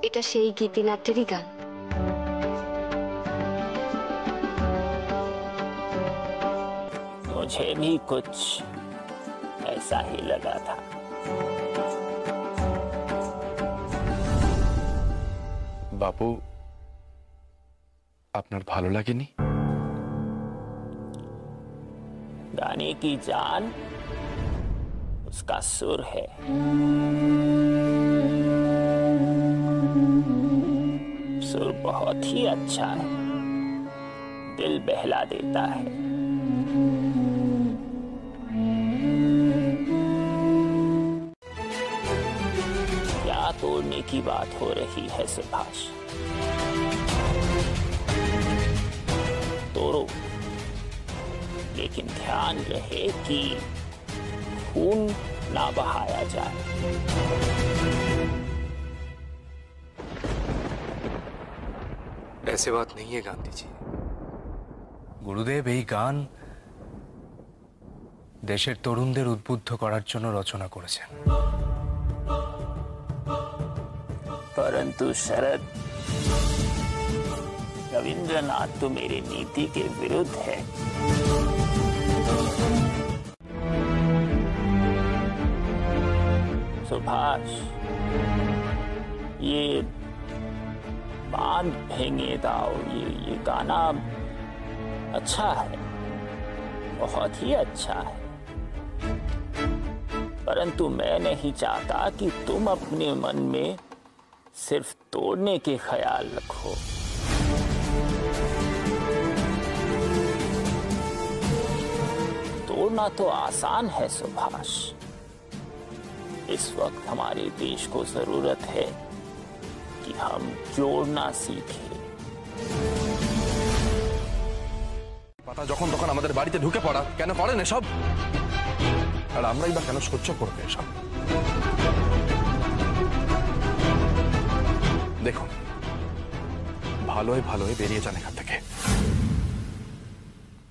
এটা সেই গীতিনাট্যেরই গান। मुझे भी कुछ ऐसा ही लगा था। बापू, আপনার ভালো লাগেনি? गाने की जान उसका सुर है। सुर बहुत ही अच्छा है, दिल बहला देता है। क्या तोड़ने की बात हो रही है सुभाष? तोड़ो, लेकिन ध्यान रहे कि खून ना बहाया जाए। ऐसे बात नहीं है गांधी जी। গুরুদেব এই গান দেশের তরুণদের উদ্বুদ্ধ করার জন্য রচনা করেছেন। परंतु शरद, रविंद्रनाथ तो मेरी नीति के विरुद्ध है। सुभाष, ये बांध फेंगे दाओ, ये गाना अच्छा है, बहुत ही अच्छा है, परंतु मैं नहीं चाहता कि तुम अपने मन में सिर्फ तोड़ने के ख्याल रखो। तोड़ना तो आसान है सुभाष, इस वक्त हमारे देश को जरूरत है कि हम जोड़ना सीखें। পাতা যখন তখন আমাদের বাড়িতে ঢুকে পড়া কেন করেন এসব? আর আমরাই বা কেন সহ্য করবে এসব? দেখুন, ভালোই ভালোই বেরিয়ে যান এখান থেকে,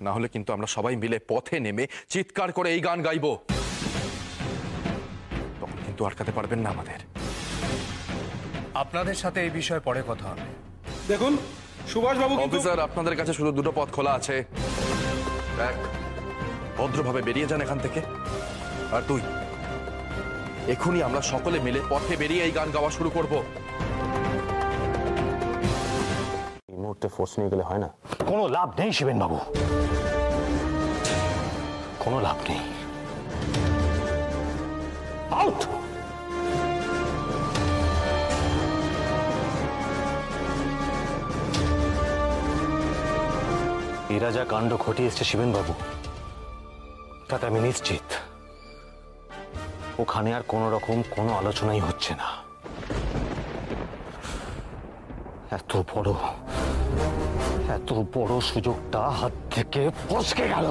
না হলে কিন্তু আমরা সবাই মিলে পথে নেমে চিৎকার করে এই গান গাইবো। তখন কিন্তু আটকাতে পারবেন না আমাদের। আপনাদের সাথে এই বিষয়ে পরে কথা হবে। দেখুন সুভাষ বাবু, অফিসার, আপনাদের কাছে শুধু দুটো পথ খোলা আছে। এক, ভদ্রভাবে বেরিয়ে যান এখান থেকে, আর দুই, এখনই আমরা সকলে মিলে পথে বেরিয়ে এই গান গাওয়া শুরু করব। এই মুহূর্তে ফোর্স নিয়ে গেলে হয় না। কোনো লাভ নেই শিবেন বাবু, কোনো লাভ নেই। আউট! এরা যা কাণ্ড ঘটিয়েছে শিবেন বাবু, তাতে আমি নিশ্চিত ওখানে আর কোনো রকম কোনো আলোচনাই হচ্ছে না। এত বড় সুযোগটা হাত থেকে ফসকে গেল।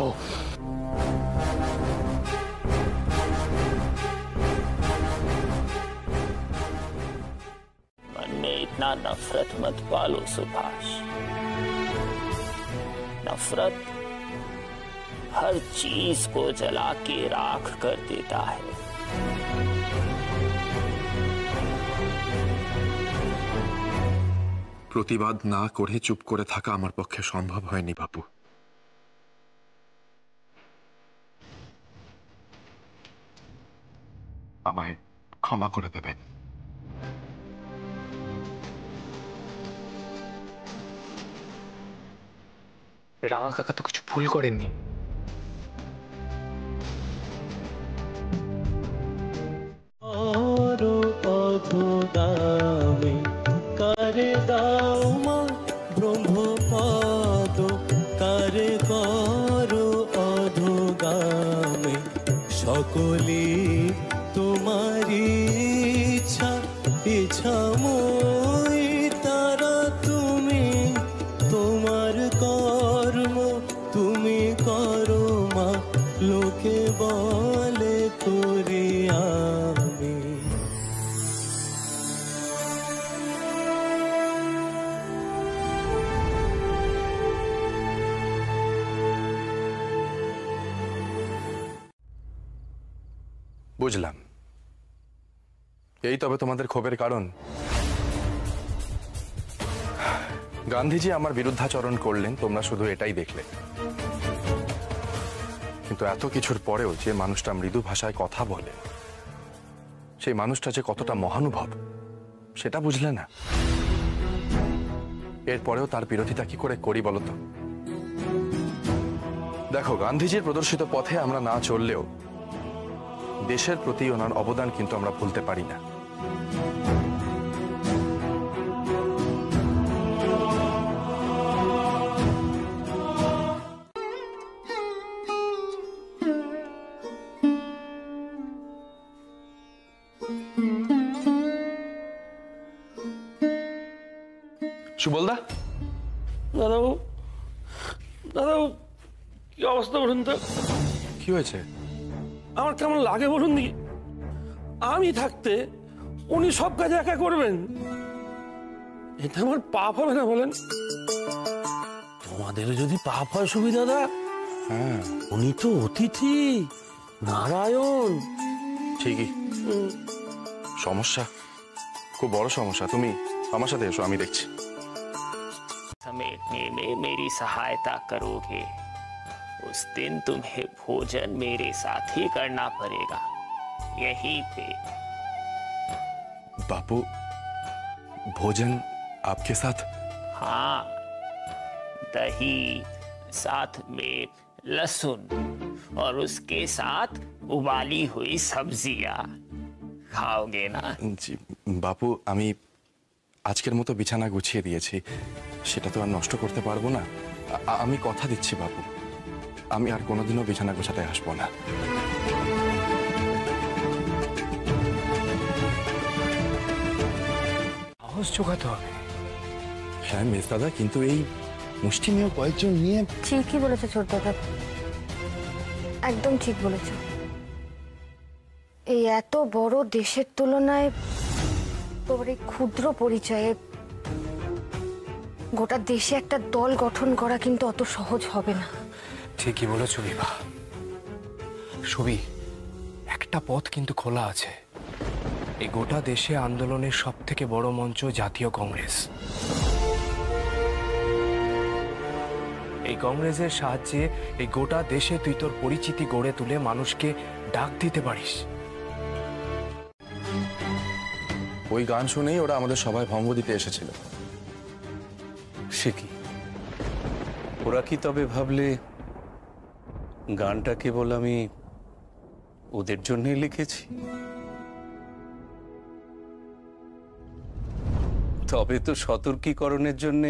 मन में इतना नफरत मत पालो सुभाष। नफरत हर चीज को जला के राख कर देता है। প্রতিবাদ না করে চুপ করে থাকা আমার পক্ষে সম্ভব হয়নি বাপু। আমায় ক্ষমা করে দেবেন। রাঙা কাকা তো কিছু ভুল করেননি। কারে দাও মা ব্রহ্মপদ, কারে করো অধোগামী, সকলে তোমারি ইচ্ছা, ইচ্ছাময়ী তারা তুমি, তোমার কর্ম তুমি করো মা, লোকে বলে করি আমি। বুঝলাম, এই তবে তোমাদের ক্ষোভের কারণ। গান্ধীজি আমার বিরুদ্ধাচরণ করলেন, তোমরা শুধু এটাই দেখলে। কিন্তু এত কিছুর পরেও যে মানুষটা মৃদু ভাষায় কথা বলে, সেই মানুষটা যে কতটা মহানুভব সেটা বুঝলে না। এরপরেও তার বিরোধিতা কি করে করি বলতো? দেখো, গান্ধীজির প্রদর্শিত পথে আমরা না চললেও দেশের প্রতি ওনার অবদান কিন্তু আমরা ভুলতে পারি না। সুবলদা, দাদাবু, দাদাবু, কি অবস্থা বলুন তো? কি হয়েছে? আমার কেমন লাগে বলুন দেখি। আমি থাকতে উনি সব কাজ একা করবেন, এটা আমার পাপ হবে না বলেন? তোমাদের যদি পাপ হয় সুবিধাদা, হ্যাঁ উনি তো অতিথি নারায়ণ। ঠিকই, সমস্যা, খুব বড় সমস্যা। তুমি আমার সাথে এসো, আমি দেখছি। समेटने में मेरी सहायता करोगे, उस दिन तुम्हें भोजन मेरे साथ ही करना पड़ेगा, यहीं पे। बापू, भोजन आपके साथ? हाँ, दही, साथ में लहसुन और उसके साथ उबाली हुई सब्जियां खाओगे ना? জি বাপু, আমি আজকের মতো বিছানা গুছিয়ে দিয়েছি, সেটা তো আর নষ্ট করতে পারবো না। আমি কথা দিচ্ছি বাপু, আমি আর কোনোদিনও বিছানা গোছাতে আসবো না। সাহস জোগাতে হবে। হ্যাঁ মেজ দাদা, কিন্তু এই মুষ্টিমেয় কয়েকজন নিয়ে। ঠিকই বলেছো ছোট দাদা, একদম ঠিক বলেছো। এই এত বড় দেশের তুলনায় তোর এই ক্ষুদ্র পরিচয়ে গোটা দেশে একটা দল গঠন করা কিন্তু অত সহজ হবে না। ঠিকই বলেছো বিভা। ছবি, একটা পথ কিন্তু খোলা আছে। এই গোটা দেশে আন্দোলনের সব থেকে বড় মঞ্চ জাতীয় কংগ্রেস। এই কংগ্রেসের সাহায্যে এই গোটা দেশে তুই তোর পরিচিতি গড়ে তুলে মানুষকে ডাক দিতে পারিস। ওই গান শুনেই ওরা আমাদের সবাই ভঙ্গ দিতে এসেছিল। সে কি, ওরা কি তবে ভাবলে গানটা কেবল আমি ওদের জন্যই লিখেছি? তবে তো সতর্কীকরণের জন্য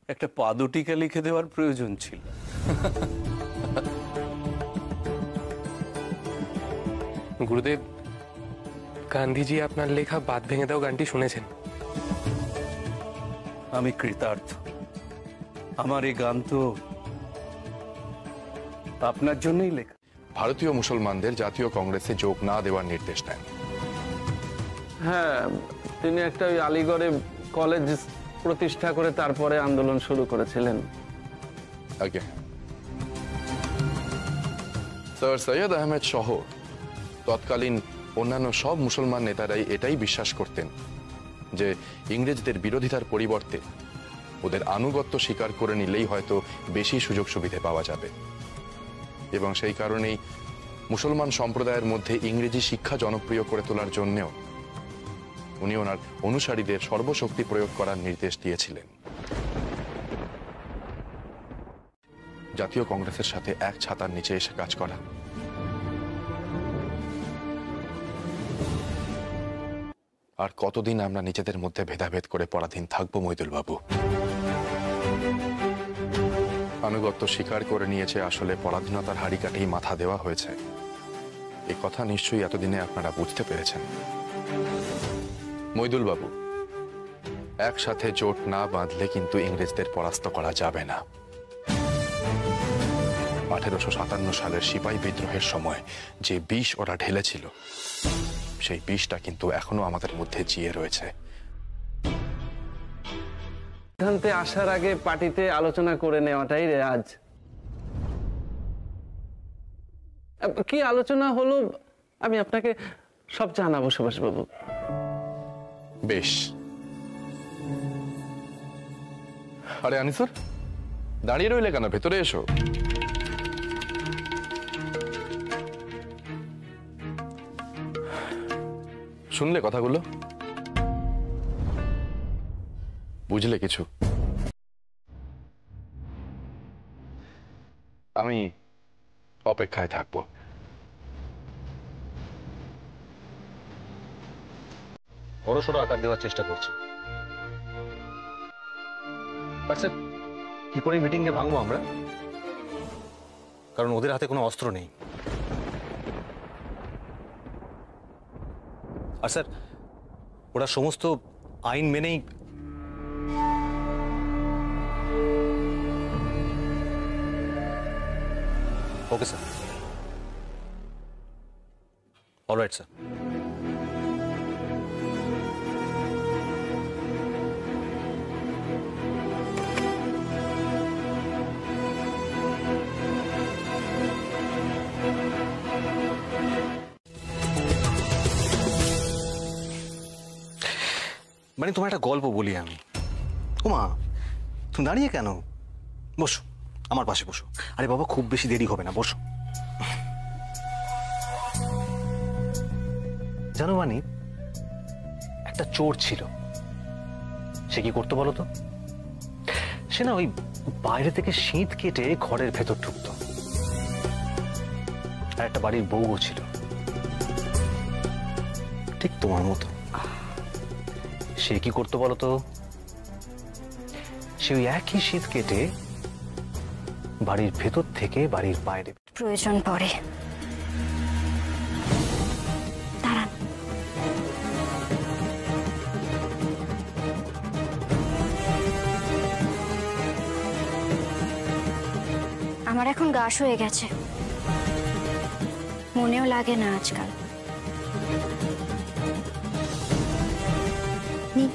একটা পাদটিকা লিখে দেওয়ার প্রয়োজন ছিল। গুরুদেব, গান্ধীজি আপনার লেখা বাদ ভেঙে দাও গানটি শুনেছেন। আমি কৃতার্থ। আমার এই গান তো আপনার জন্যই লেখা। ভারতীয় মুসলমানদের জাতীয় কংগ্রেসে যোগ না দেওয়ার নির্দেশ দেন। হ্যাঁ, তিনি একটা ওই আলিগড়ে কলেজ প্রতিষ্ঠা করে তারপরে আন্দোলন শুরু করেছিলেন। আগে স্যার সৈয়দ আহমেদ সহ তৎকালীন অন্যান্য সব মুসলমান নেতারাই এটাই বিশ্বাস করতেন যে ইংরেজদের বিরোধিতার পরিবর্তে ওদের আনুগত্য স্বীকার করে নিলেই হয়তো বেশি সুযোগ সুবিধা পাওয়া যাবে, এবং সেই কারণেই মুসলমান সম্প্রদায়ের মধ্যে ইংরেজি শিক্ষা জনপ্রিয় করে তোলার জন্যেও উনি ওনার অনুসারীদের সর্বশক্তি প্রয়োগ করার নির্দেশ দিয়েছিলেন। জাতীয় কংগ্রেসের সাথে এক ছাতার নিচে এসে কাজ করা। আর কতদিন আমরা নিজেদের মধ্যে ভেদাভেদ করে পরাধীন থাকবো মইদুল বাবু? আনুগত্য স্বীকার করে নিয়েছে, আসলে পরাধীনতার হাড়ি কাটেই মাথা দেওয়া হয়েছে। এই কথা নিশ্চয়ই এতদিনে আপনারা বুঝতে পেরেছেন। মইদুল বাবু, একসাথে জোট না বাঁধলে কিন্তু ইংরেজদের পরাস্ত করা যাবে না। 1857 সালের সিপাহী বিদ্রোহের সময় যে বিষ ওরা ঢেলেছিল, সেই বিষটা কিন্তু এখনো আমাদের মধ্যে জিয়ে রয়েছে। সিদ্ধান্তে আসার আগে পার্টিতে আলোচনা করে নেওয়াটাই রেয়াজ। কি আলোচনা হলো আমি আপনাকে সব জানাবো সুভাষবাবু। বেশ, আরে আনিসুর, দাঁড়িয়ে রইলে কেন? ভেতরে এসো। শুনলে কথাগুলো? বুঝলে কিছু? আমি অপেক্ষায় থাকবো। বড়সড় আকার দেওয়ার চেষ্টা করছে। আচ্ছা, কি করে মিটিংকে ভাঙবো আমরা? কারণ ওদের হাতে কোনো অস্ত্র নেই। আর স্যার, ওরা সমস্ত আইন মেনেই ওকে স্যার। Alright sir. মানে তোমার একটা গল্প বলি আমি। ওমা, তুমি দাঁড়িয়ে কেন? বসো, আমার পাশে বসো। আরে বাবা, খুব বেশি দেরি হবে না, বসো। জানো মানে, একটা চোর ছিল। সে কি করতো বলো তো? সে না ওই বাইরে থেকে শীত কেটে ঘরের ভেতর ঢুকতো। আর একটা বাড়ির বউও ছিল, ঠিক তোমার মতো। সে কি করতো বলতো? সে ওই একই শীত কেটে বাড়ির ভেতর থেকে বাড়ির বাইরে প্রয়োজন পড়ে। দাঁড়ান, আমার এখন গাছ হয়ে গেছে, মনেও লাগে না আজকাল। নিন।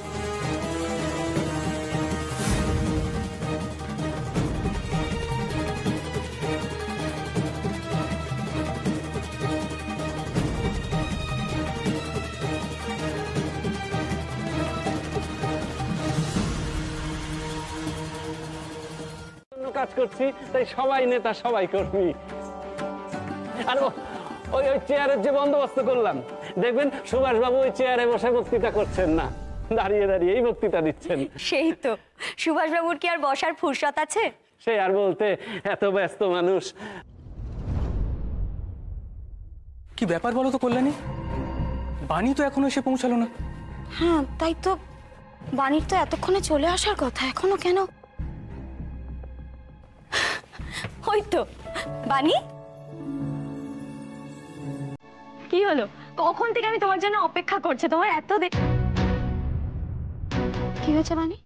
কাজ করছি, তাই সবাই নেতা সবাই কর্মী। আর ওই চেয়ারের যে বন্দোবস্ত করলাম, দেখবেন সুভাষবাবু ওই চেয়ারে বসে বক্তৃতা করছেন না, দাঁড়িয়ে দাঁড়িয়ে এই বক্তৃতা দিচ্ছেন। সেই তো, সুভাষবাবুর কি আর বসার ফুরসত আছে? সে আর বলতে, এত ব্যস্ত মানুষ। কি ব্যাপার বলো তো কল্যাণী? বাণী তো এখনো এসে পৌঁছালো না। হ্যাঁ, তাই তো। বাণীর তো এতক্ষণে চলে আসার কথা, এখনো কেন? ওই তো বাণী। কি হলো? কখন থেকে আমি তোমার জন্য অপেক্ষা করছি, তোমার এত কি হয়েছে বাণী?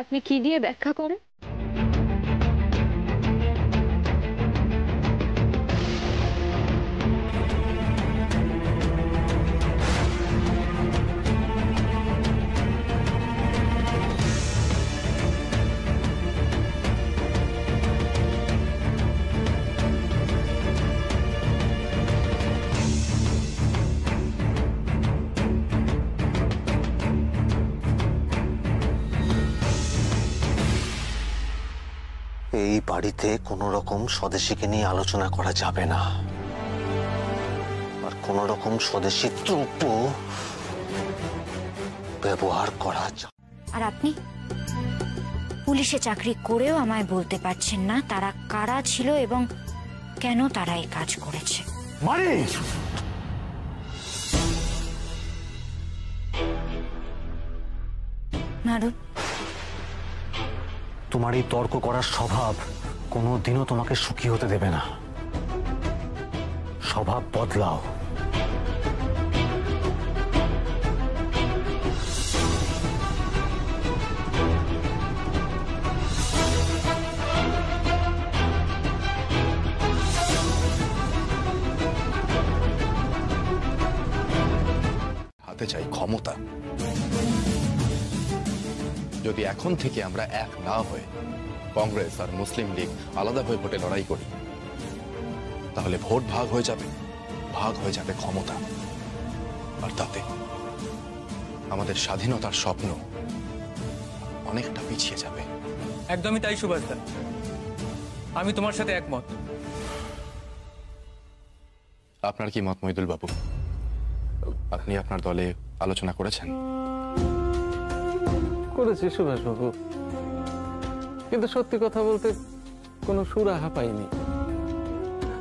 আপনি কি দিয়ে ব্যাখ্যা করেন? এই বাড়িতে কোনো রকম স্বদেশীকে নিয়ে আলোচনা করা যাবে না, আর কোনো রকম স্বদেশী দ্রব্য ব্যবহার করা যাবে। আর আপনি পুলিশে চাকরি করেও আমায় বলতে পারছেন না তারা কারা ছিল এবং কেন তারা এই কাজ করেছে। মানে মারুন, তোমার এই তর্ক করার স্বভাব কোনোদিনও তোমাকে সুখী হতে দেবে না। স্বভাব বদলাও। হাতে চাই ক্ষমতা। যদি এখন থেকে আমরা এক না হয়ে কংগ্রেস আর মুসলিম লীগ আলাদা হয়ে ভোটে লড়াই করি, তাহলে ভোট ভাগ হয়ে যাবে ক্ষমতা, আর তাতে আমাদের স্বাধীনতার স্বপ্ন অনেকটা পিছিয়ে যাবে। একদমই তাই সুভাষদা, আমি তোমার সাথে একমত। আপনার কি মত মইদুল বাবু? আপনি আপনার দলে আলোচনা করেছেন? করেছি সুভাষবাবু, কিন্তু সত্যি কথা বলতে কোনো সুরাহা পাইনি।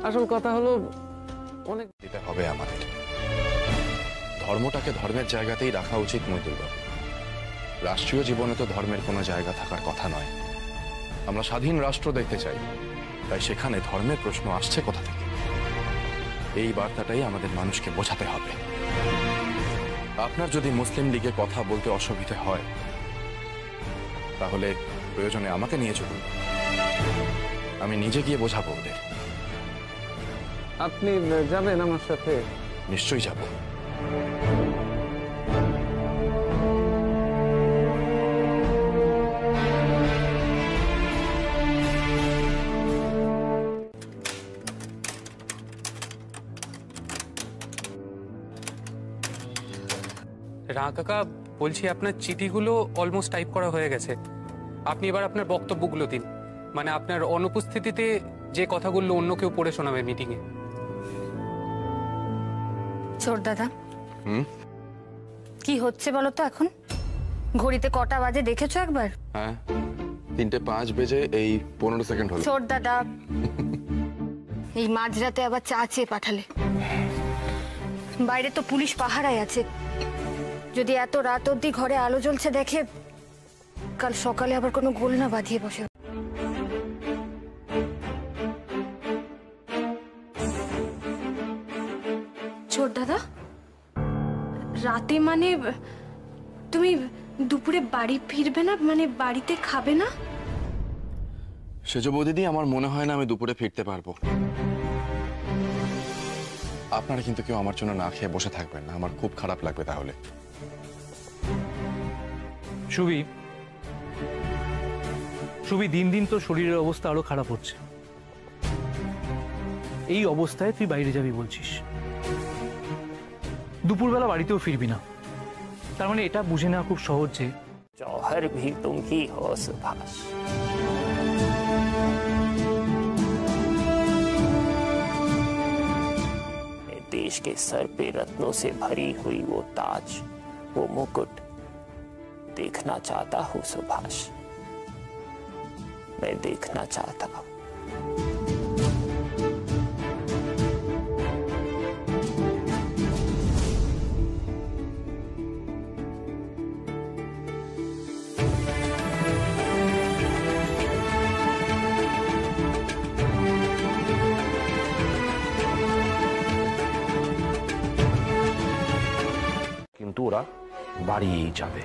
আসল কথা হলো অনেক দিতে হবে আমাদের। ধর্মটাকে ধর্মের জায়গাতেই রাখা উচিত মইদুল বাবু। রাষ্ট্রীয় জীবনে তো ধর্মের কোনো জায়গা থাকার কথা নয়। আমরা স্বাধীন রাষ্ট্র দেখতে চাই, তাই সেখানে ধর্মের প্রশ্ন আসছে কোথা থেকে? এই বার্তাটাই আমাদের মানুষকে বোঝাতে হবে। আপনার যদি মুসলিম লীগে কথা বলতে অসুবিধে হয়, তাহলে প্রয়োজনে আমাকে নিয়ে চলুন, আমি নিজে গিয়ে বোঝাবো ওদের। আপনি যাবেন আমার সাথে? নিশ্চয়ই যাব। রা কাকা, বলছি আপনার চিঠিগুলো অলমোস্ট টাইপ করা হয়ে গেছে। আপনি এবার আপনার বক্তব্যগুলো দিন, মানে আপনার অনুপস্থিতিতে যে কথাগুলো অন্য কেউ পড়ে শোনাবে মিটিংয়ে। ছোট দাদা, কি হচ্ছে বলো তো এখন? ঘড়িতে কটা বাজে দেখেছো একবার? হ্যাঁ, 3:05 বেজে এই 15 সেকেন্ড হলো। ছোট দাদা, এই মাঝরাতে আবার চা চেয়ে পাঠালে। বাইরে তো পুলিশ পাহারায় আছে। যদি এত রাত অবধি ঘরে আলো জ্বলছে দেখে, কাল সকালে আবার কোনো গোল না বাঁধিয়ে বসে। ছোট দাদা, রাতে মানে তুমি দুপুরে বাড়ি ফিরবে না? মানে বাড়িতে খাবে না? সেজ বৌদিদি, আমার মনে হয় না আমি দুপুরে ফিরতে পারবো। আপনারা কিন্তু কেউ আমার জন্য না খেয়ে বসে থাকবেন না, আমার খুব খারাপ লাগবে তাহলে। সুবি, দিন দিন তো শরীরের অবস্থা আরো খারাপ হচ্ছে। এই অবস্থায় তুই বাইরে যাবি বলছিস, দুপুরবেলা বাড়িতেও ফিরবি না। তার মানে এটা বুঝে নেওয়া খুব সহজ যে जौहर भी तुम ही हो सुभाष। मैं देश के सर पे रत्नों से भरी हुई वो ताज, वो मुकुट देखना चाहता हूँ सुभाष, मैं देखना चाहता हूँ। কিন্তু ওরা বাড়িয়েই যাবে।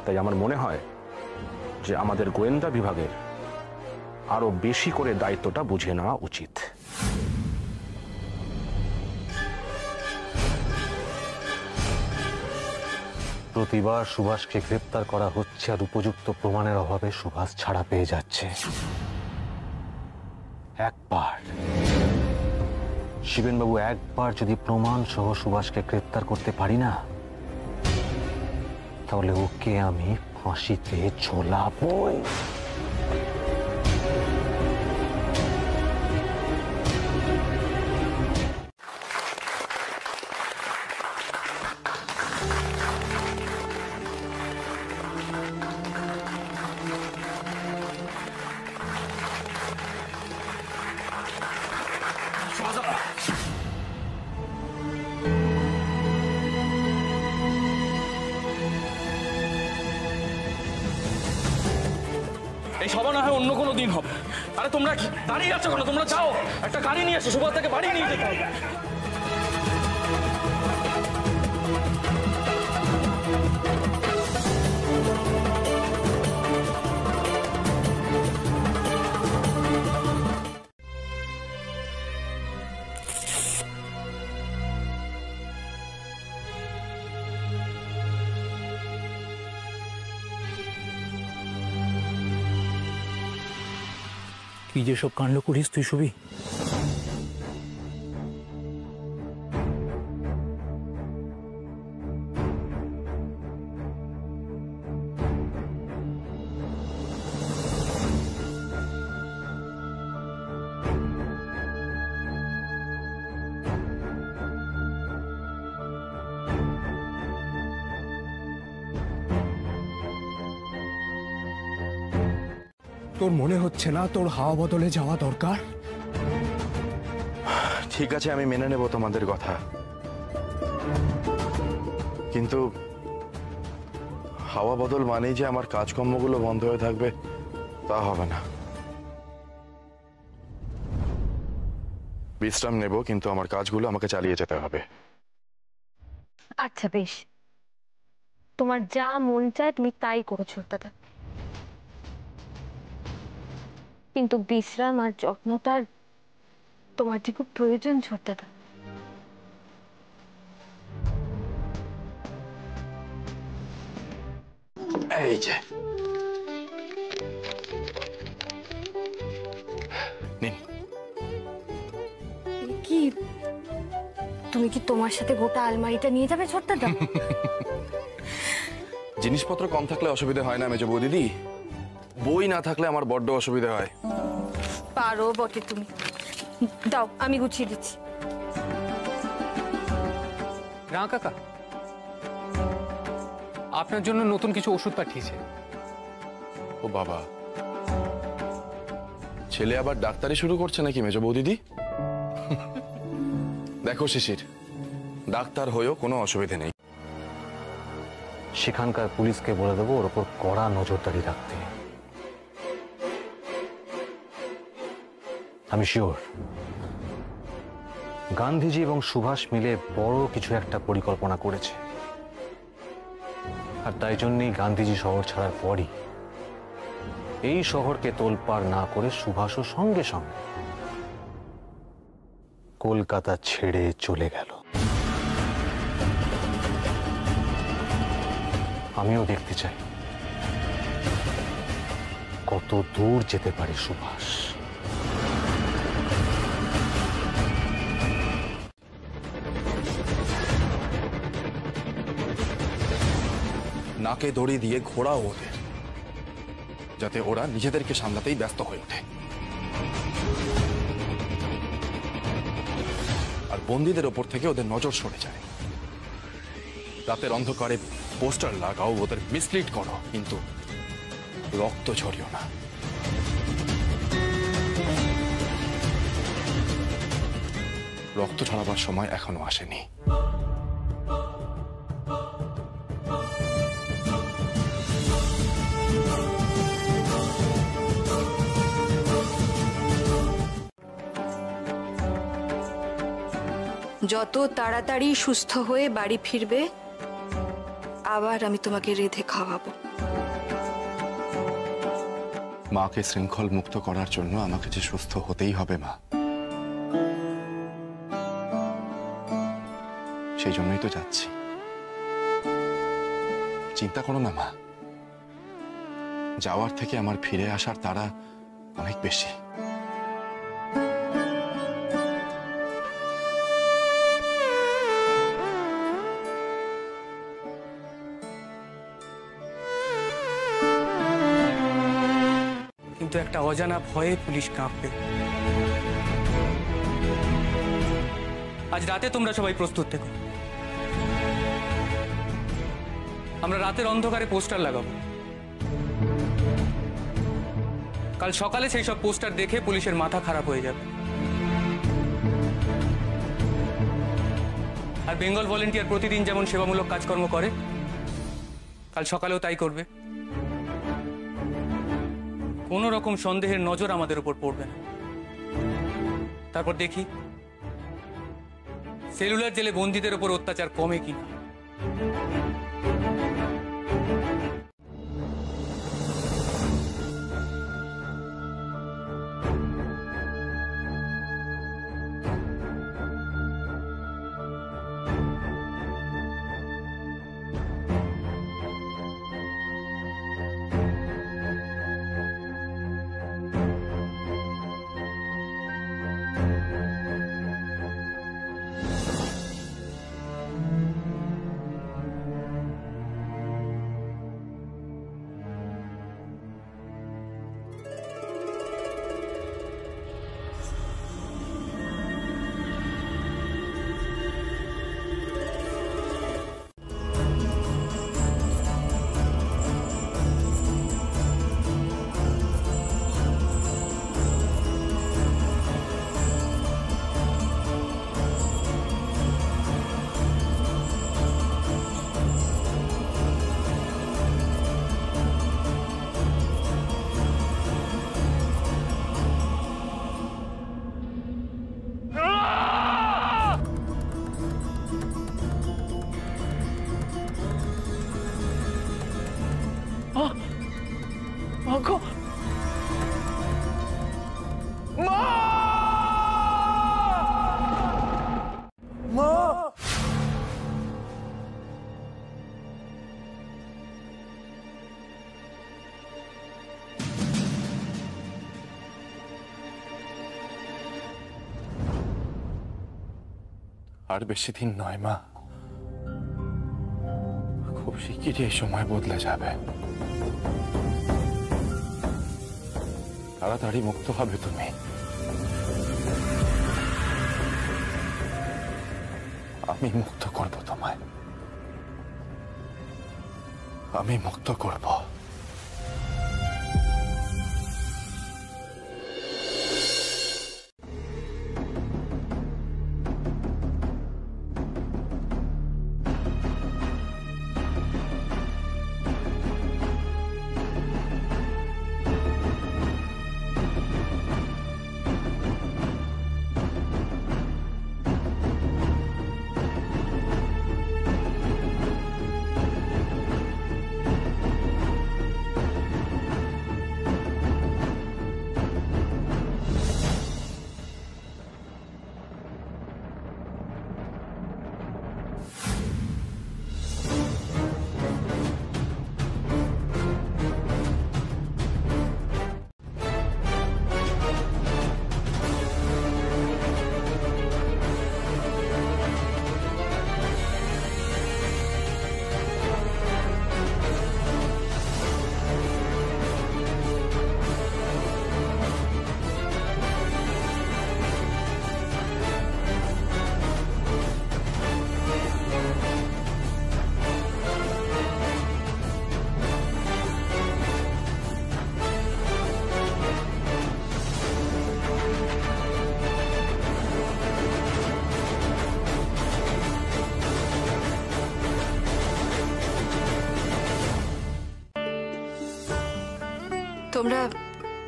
তাই আমার মনে হয় যে আমাদের গোয়েন্দা বিভাগের আরো বেশি করে দায়িত্বটা বুঝে নেওয়া উচিত। প্রতিবার সুভাষকে গ্রেপ্তার করা হচ্ছে আর উপযুক্ত প্রমাণের অভাবে সুভাষ ছাড়া পেয়ে যাচ্ছে। একবার শিবেনবাবু, একবার যদি প্রমাণ সহ সুভাষকে গ্রেপ্তার করতে পারি না, তাহলে ওকে আমি ফাঁসিতে ঝোলাবই। এই সভা না হয় অন্য কোনো দিন হবে। আরে তোমরা কি দাঁড়িয়ে আছো কেন? তোমরা যাও, একটা গাড়ি নিয়ে এসো, সুভাষ তাকে বাড়ি নিয়ে যেতে হবে। কি যে সব কাণ্ড করিস তুই শুবি? তোর মনে হচ্ছে না তোর হাওয়া বদলে যাওয়া দরকার? ঠিক আছে, আমি মেনে নেব তোমাদের কথা, কিন্তু হাওয়া বদল মানেই যে আমার কাজকর্মগুলো বন্ধ হয়ে থাকবে তা হবে না। বিশ্রাম নেব, কিন্তু আমার কাজগুলো আমাকে চালিয়ে যেতে হবে। আচ্ছা বেশ, তোমার যা মন চায় তুমি তাই করো ছোটদাদা, কিন্তু বিশ্রাম আর যত্নটার তোমার যে খুব প্রয়োজন ছোটদাদা। এই যে নিন। কি তুমি কি তোমার সাথে গোটা আলমারিটা নিয়ে যাবে ছোটদাদা? জিনিসপত্র কম থাকলে অসুবিধা হয় না মেজো বৌদিদি, বই না থাকলে আমার বড্ড অসুবিধা হয়। পারো বটে তুমি, দাও আমি গুছিয়ে দিচ্ছি। রাঙা কাকা আপনার জন্য নতুন কিছু ওষুধ পাঠিয়েছে। ও বাবা, ছেলে আবার ডাক্তারি শুরু করছে নাকি মেজো বৌদিদি? দেখো শিশির, ডাক্তার হয়েও কোনো অসুবিধা নেই। সেখানকার পুলিশকে বলে দেবো ওর ওপর কড়া নজরদারি রাখতে। আমি শিওর গান্ধীজি এবং সুভাষ মিলে বড় কিছু একটা পরিকল্পনা করেছে, আর তাই জন্যই গান্ধীজি শহর ছাড়ার পরই এই শহরকে তোলপাড় না করে সুভাষও সঙ্গে সঙ্গে কলকাতা ছেড়ে চলে গেল। আমিও দেখতে চাই কত দূর যেতে পারে সুভাষ। নাকে দড়ি দিয়ে ঘোরাও ওদের, যাতে ওরা নিজেদেরকে সামলাতেই ব্যস্ত হয়ে ওঠে। আর বন্দীদের ওপর থেকে ওদের নজর সরে যায়। রাতের অন্ধকারে পোস্টার লাগাও, ওদের মিসলিড করো, কিন্তু রক্ত ঝরিও না। রক্ত ঝরাবার সময় এখনো আসেনি। যত তাড়াতাড়ি সুস্থ হয়ে বাড়ি ফিরবে আবার আমি তোমাকে রেঁধে খাওয়াবো। মাকে শৃঙ্খল মুক্ত করার জন্য আমাকে যে সুস্থ হতেই হবে মা, সেই জন্যই তো যাচ্ছি। চিন্তা করো না মা, যাওয়ার থেকে আমার ফিরে আসার তাড়া অনেক বেশি। কিন্তু একটা অজানা ভয়ে পুলিশ কাঁপবে। আজ রাতে তোমরা সবাই প্রস্তুত থেকো। আমরা রাতের অন্ধকারে পোস্টার লাগাবো। কাল সকালে সেই সব পোস্টার দেখে পুলিশের মাথা খারাপ হয়ে যাবে। আর বেঙ্গল ভলেন্টিয়ার প্রতিদিন যেমন সেবামূলক কাজকর্ম করে, কাল সকালেও তাই করবে। কোনো রকম সন্দেহের নজর আমাদের উপর পড়বে না। তারপর দেখি সেলুলার জেলে বন্দীদের উপর অত্যাচার কমে কিনা। আর বেশি দিন নয় মা, খুব শিগগিরই এই সময় বদলে যাবে। তাড়াতাড়ি মুক্ত হবে তুমি। আমি মুক্ত করব তোমায়, আমি মুক্ত করব।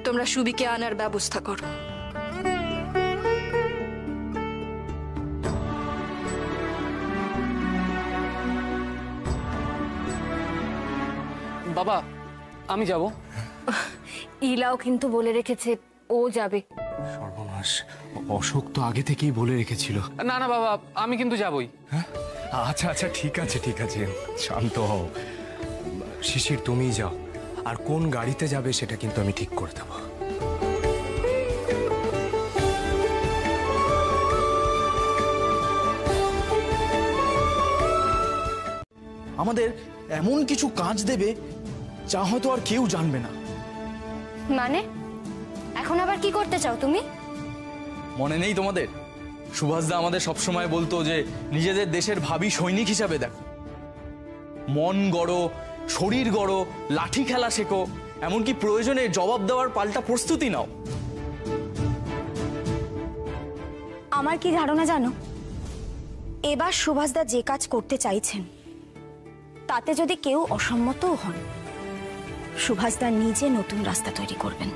তোমরা সুবিকে আনার ব্যবস্থা করো। বাবা আমি যাব। ইলাও কিন্তু বলে রেখেছে ও যাবে। সর্বনাশ, অশোক তো আগে থেকেই বলে রেখেছিল। না না বাবা, আমি কিন্তু যাবই। আচ্ছা আচ্ছা, ঠিক আছে ঠিক আছে, শান্ত হও। শিশির তুমি যাও, আর কোন গাড়িতে যাবে সেটা কিন্তু আমি ঠিক করে দেব। আমাদের এমন কিছু কাজ দেবে যা হয়তো আর কেউ জানবে না। মানে এখন আবার কি করতে চাও তুমি? মনে নেই তোমাদের? সুভাষদা আমাদের সবসময় বলতো যে নিজেদের দেশের ভাবী সৈনিক হিসাবে দেখো, মন গড়ো, শরীর গড়ো, লাঠি খেলা শেখো, এমনকি প্রয়োজনে জবাব দেওয়ার পাল্টা প্রস্তুতি নাও। আমার কি ধারণা জানো, এবার সুভাষদা যে কাজ করতে চাইছেন তাতে যদি কেউ অসম্মতও হন সুভাষদা নিজে নতুন রাস্তা তৈরি করবেন।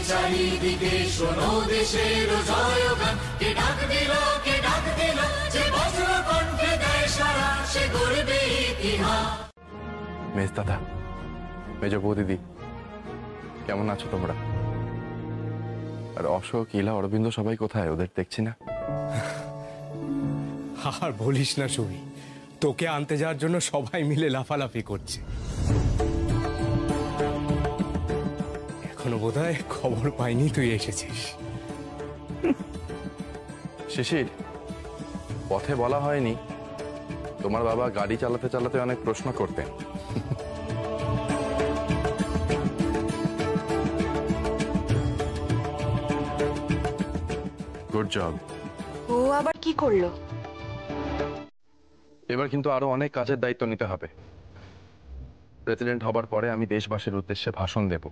চারিদিকে শোনো দেশের জয়গান, কে ডাক দিল কে ডাক দিল, যে বজ্র কণ্ঠে দেয় সারা, সে গর্বে ইতিহাস। মেজ দাদা, মেজ বৌদিদি, কেমন আছো তোমরা? আর অশোক, ইলা, অরবিন্দ সবাই কোথায়? ওদের দেখছি না। আর বলিস না সুমি, তোকে আনতে যাওয়ার জন্য সবাই মিলে লাফালাফি করছে। এখনো বোধহয় খবর পাইনি তুই এসেছিস। শিশির, পথে বলা হয়নি তোমার বাবা গাড়ি চালাতে চালাতে অনেক প্রশ্ন করতেন। Good job. ও আবার কি করলো? এবার কিন্তু আরো অনেক কাজের দায়িত্ব নিতে হবে। প্রেসিডেন্ট হবার পরে আমি দেশবাসীর উদ্দেশ্যে ভাষণ দেব।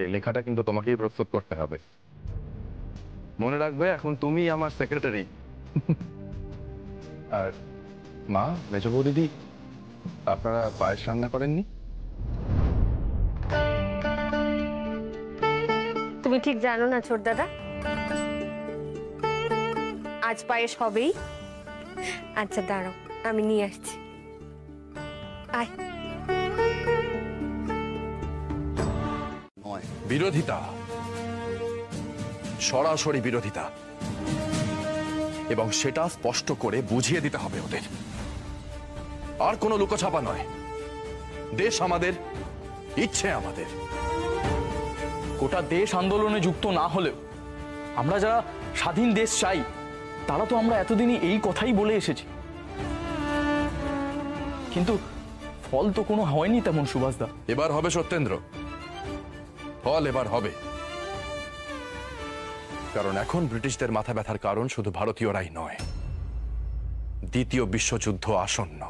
এই লেখাটা কিন্তু তোমাকেই প্রস্তুত করতে হবে। মনে রাখবে, এখন তুমি আমার সেক্রেটারি। আর মা, মেজ বৌদিদি, আপনারা পায়েস রান্না করেননি? তুমি ঠিক জানো না ছোট দাদা, আজ পায়েস হবেই। আচ্ছা দাঁড়াও, আমি নিয়ে আসছি। আয়। বিরোধিতা, সরাসরি বিরোধিতা, এবং সেটা স্পষ্ট করে বুঝিয়ে দিতে হবে ওদের। আর কোনো লুকোছাপা নয়। দেশ আমাদের, ইচ্ছে আমাদের। গোটা দেশ আন্দোলনে যুক্ত না হলেও আমরা যারা স্বাধীন দেশ চাই, তারা তো আমরা এতদিনই এই কথাই বলে এসেছি। কিন্তু ফল তো কোনো হয়নি তেমন সুভাষদা। এবার হবে সত্যেন্দ্র, ফল এবার হবে। কারণ এখন ব্রিটিশদের মাথা ব্যথার কারণ শুধু ভারতীয়রাই নয়, দ্বিতীয় বিশ্বযুদ্ধ আসন্ন,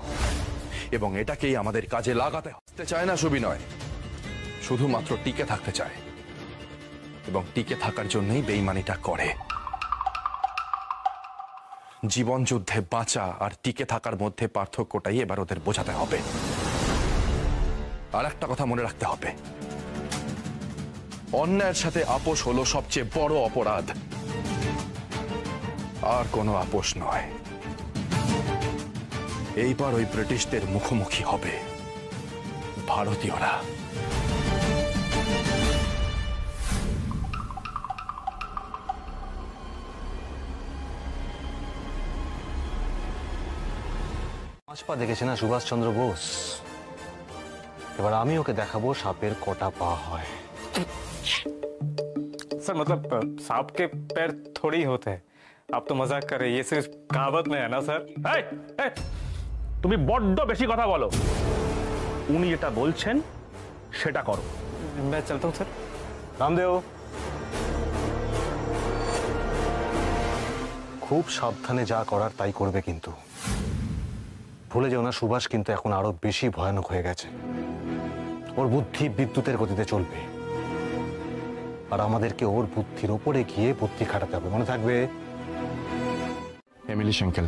এবং এটাকেই আমাদের কাজে লাগাতে হতে চায় না সুবিনয়, শুধুমাত্র টিকে থাকতে চায়, এবং টিকে থাকার জন্যই বেইমানিটা করে। জীবন যুদ্ধে বাঁচা আর টিকে থাকার মধ্যে পার্থক্যটাই এবার ওদের বোঝাতে হবে। আর একটা কথা মনে রাখতে হবে, অন্যায়ের সাথে আপোষ হলো সবচেয়ে বড় অপরাধ, আর কোনো আপোষ নয়। এইবার ওই ব্রিটিশদের মুখোমুখি হবে ভারতীয়রা। পাঁচ পা দেখেছে না সুভাষচন্দ্র বোস, এবার আমি ওকে দেখাবো সাপের কটা পা হয়। सर मतलब सांप के पैर थोड़ी ही होते हैं। आप तो मजाक कर रहे हैं, ये सिर्फ कहावत में है ना सर। তুমি বড্ড বেশি কথা বলো। উনি যেটা বলছেন সেটা করো। मैं चलता हूँ सर। রামদেও, খুব সাবধানে যা করার তাই করবে, কিন্তু ভুলে যেও না সুভাষ কিন্তু এখন আরো বেশি ভয়ানক হয়ে গেছে। ওর বুদ্ধি বিদ্যুতের গতিতে চলবে, আর আমাদেরকে ওর বুদ্ধির ওপরে গিয়ে বুদ্ধি খাটাতে হবে, মনে থাকবে। এমিলি সেঙ্কেল।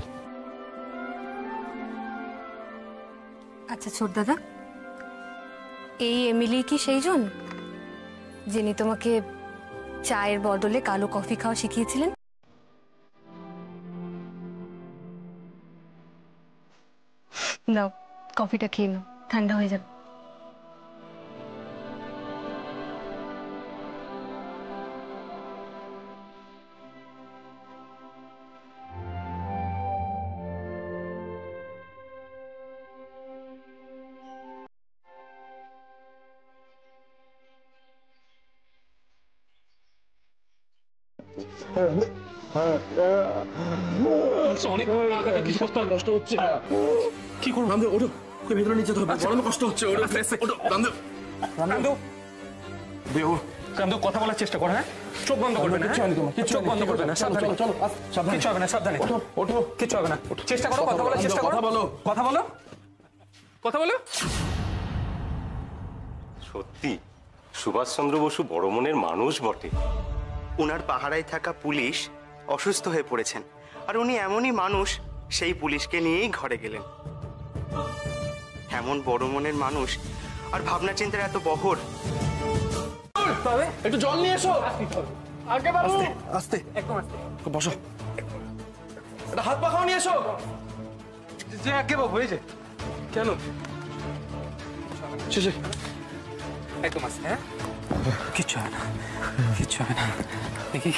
আচ্ছা ছোট দাদা, এই এমিলি কি সেই জন যিনি তোমাকে চায়ের বদলে কালো কফি খাওয়া শিখিয়েছিলেন? নাও কফিটা খেয়ে নাও, ঠান্ডা হয়ে যাবে। অনেক কিছু কষ্ট হচ্ছে। কি করবো? রামদেব ওঠো, ওকে ভেতরে নিচে হবে, বড় কষ্ট হচ্ছে। ওঠো ওঠো রামদেব। রামদেব রামদেব কথা বলার চেষ্টা কর। হ্যাঁ, চোখ বন্ধ করবে না। চোখ বন্ধ করবে না, সাবধানে। চলো সাবধানে, কিছু হবে না, সাবধানে। ওঠো ওঠো, কিছু হবে না। চেষ্টা করো, কথা বলার চেষ্টা করো। কথা বলো, কথা বলো, কথা বলো। সত্যি সুভাষচন্দ্র বসু বড় মনের মানুষ বটে। উনার পাহারায় থাকা পুলিশ অসুস্থ হয়ে পড়েছেন, আর উনি এমনই মানুষ, সেই পুলিশকে নিয়েই ঘরে গেলেন। এমন বড় মনের মানুষ আর ভাবনা চিন্তার এত বহর। একটু জল নিয়ে এসো। আগে বাবু, আস্তে একদম আস্তে, বসো। একটা হাত পাখাও নিয়ে এসো। যে আগে বাবু হয়েছে কেন? শেষে একদম আস্তে। হ্যাঁ, কিচ্ছু হবে না, কিচ্ছু হবে না। দেখি